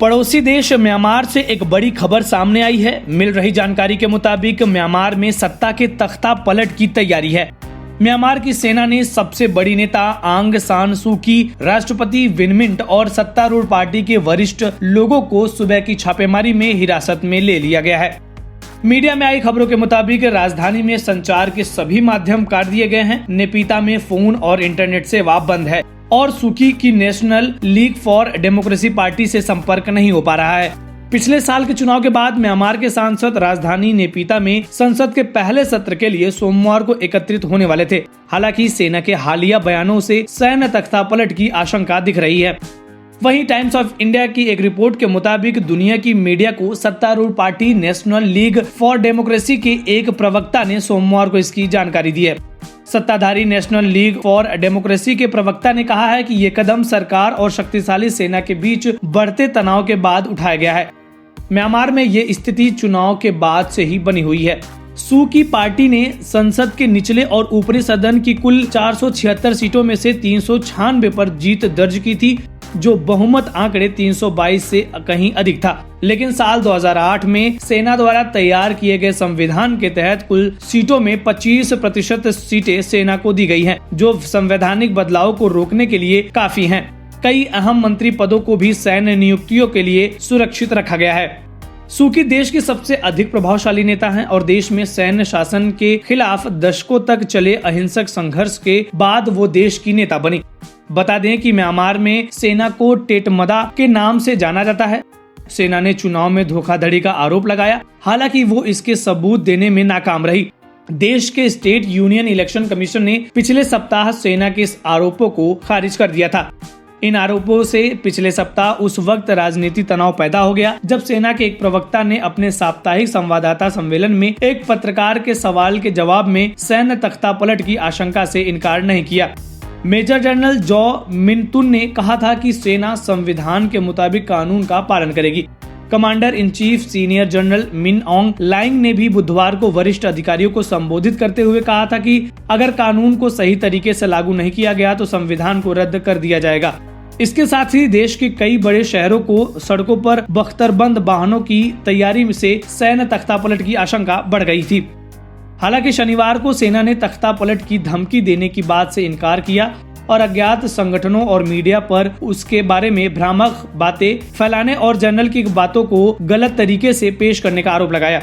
पड़ोसी देश म्यांमार से एक बड़ी खबर सामने आई है। मिल रही जानकारी के मुताबिक म्यांमार में सत्ता के तख्ता पलट की तैयारी है। म्यांमार की सेना ने सबसे बड़ी नेता आंग सान सू की, राष्ट्रपति विन मिंट और सत्तारूढ़ पार्टी के वरिष्ठ लोगों को सुबह की छापेमारी में हिरासत में ले लिया गया है। मीडिया में आई खबरों के मुताबिक राजधानी में संचार के सभी माध्यम काट दिए गए हैं। नेपीता में फोन और इंटरनेट सेवा बंद है और सूकी की national league for democracy party से संपर्क नहीं हो पा रहा है। पिछले साल के चुनाव के बाद म्यांमार के सांसद राजधानी नेपीता में संसद के पहले सत्र के लिए सोमवार को एकत्रित होने वाले थे। हालांकि सेना के हालिया बयानों से सैन्य तख्तापलट की आशंका दिख रही है। वहीं टाइम्स ऑफ इंडिया की एक रिपोर्ट के मुताबिक दुनिया की मीडिया को सत्तारूढ़ party national league for democracy के एक प्रवक्ता ने सोमवार को इसकी जानकारी दी है। सत्ताधारी नेशनल लीग फॉर डेमोक्रेसी के प्रवक्ता ने कहा है कि ये कदम सरकार और शक्तिशाली सेना के बीच बढ़ते तनाव के बाद उठाया गया है। म्यांमार में ये स्थिति चुनाव के बाद से ही बनी हुई है। सू की पार्टी ने संसद के निचले और ऊपरी सदन की कुल 476 सीटों में से 396 पर जीत दर्ज की थी, जो बहुमत आंकड़े 322 से कहीं अधिक था। लेकिन साल 2008 में सेना द्वारा तैयार किए गए संविधान के तहत कुल सीटों में 25% सीटें सेना को दी गई हैं, जो संवैधानिक बदलाव को रोकने के लिए काफी हैं। कई अहम मंत्री पदों को भी सैन्य नियुक्तियों के लिए सुरक्षित रखा गया है। सू की देश के सबसे अधिक प्रभावशाली नेता हैं और देश में सैन्य शासन के खिलाफ दशकों तक चले अहिंसक संघर्ष के बाद वो देश की नेता बनी। बता दें कि म्यांमार में सेना को टेटमदा के नाम से जाना जाता है। सेना ने चुनाव में धोखाधड़ी का आरोप लगाया, हालांकि वो इसके सबूत देने में नाकाम रही। देश के स्टेट यूनियन इलेक्शन कमीशन ने पिछले सप्ताह सेना के इस आरोपों को खारिज कर दिया था। इन आरोपों से पिछले सप्ताह उस वक्त राजनीतिक तनाव पैदा हो गया जब सेना के एक प्रवक्ता ने अपने साप्ताहिक संवाददाता सम्मेलन में एक पत्रकार के सवाल के जवाब में सैन्य तख्तापलट की आशंका से इनकार नहीं किया। मेजर जनरल जॉ मिनतुन ने कहा था कि सेना संविधान के मुताबिक कानून का पालन करेगी। Commander in chief senior general Min ऑन्ग lying ने भी बुधवार को वरिष्ठ अधिकारियों को संबोधित करते हुए कहा था कि अगर कानून को सही तरीके से लागू नहीं किया गया तो संविधान को रद्द कर दिया जाएगा। इसके साथ ही देश के कई बड़े शहरों को सड़कों पर बख्तरबंद वाहनों की तैयारी से सैन्य तख्तापलट की आशंका बढ़ गई थी। हालांकि शनिवार को सेना ने तख्तापलट की धमकी देने की बात से इनकार किया और अज्ञात संगठनों और मीडिया पर उसके बारे में भ्रामक बातें फैलाने और जनरल की बातों को गलत तरीके से पेश करने का आरोप लगाया।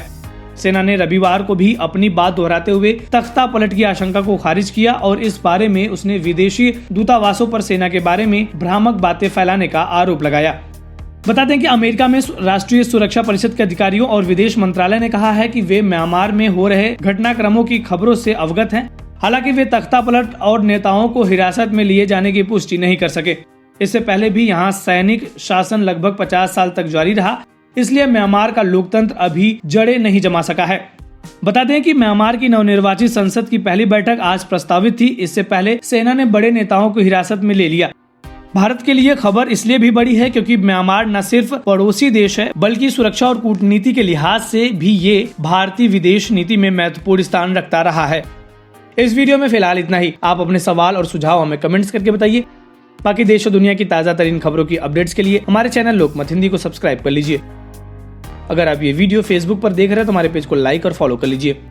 सेना ने रविवार को भी अपनी बात दोहराते हुए तख्तापलट की आशंका को खारिज किया और इस बारे में उसने विदेशी दूतावासों पर सेना के बारे में भ्रामक बातें फैलाने का आरोप लगाया। बता दें कि अमेरिका में राष्ट्रीय सुरक्षा परिषद के अधिकारियों और विदेश मंत्रालय ने कहा है कि वे म्यांमार में हो रहे घटनाक्रमों की खबरों से अवगत हैं। हालांकि वे तख्तापलट और नेताओं को हिरासत में लिए जाने की पुष्टि नहीं कर सके। इससे पहले भी यहाँ सैनिक शासन लगभग 50 साल तक जारी रहा, इसलिए म्यांमार का लोकतंत्र अभी जड़ें नहीं जमा सका है। बता दें कि म्यांमार की नवनिर्वाचित संसद की पहली बैठक आज प्रस्तावित थी। इससे पहले सेना ने बड़े नेताओं को हिरासत में ले लिया। भारत के लिए खबर इसलिए भी बड़ी है क्योंकि म्यांमार न सिर्फ पड़ोसी देश है बल्कि सुरक्षा और कूटनीति के लिहाज से भी ये भारतीय विदेश नीति में महत्वपूर्ण स्थान रखता रहा है। इस वीडियो में फिलहाल इतना ही। आप अपने सवाल और सुझाव हमें कमेंट्स करके बताइए। बाकी देश और दुनिया की ताज़ा तरीन खबरों की अपडेट्स के लिए हमारे चैनल लोकमत हिंदी को सब्सक्राइब कर लीजिए। अगर आप ये वीडियो फेसबुक पर देख रहे हैं तो हमारे पेज को लाइक और फॉलो कर लीजिए।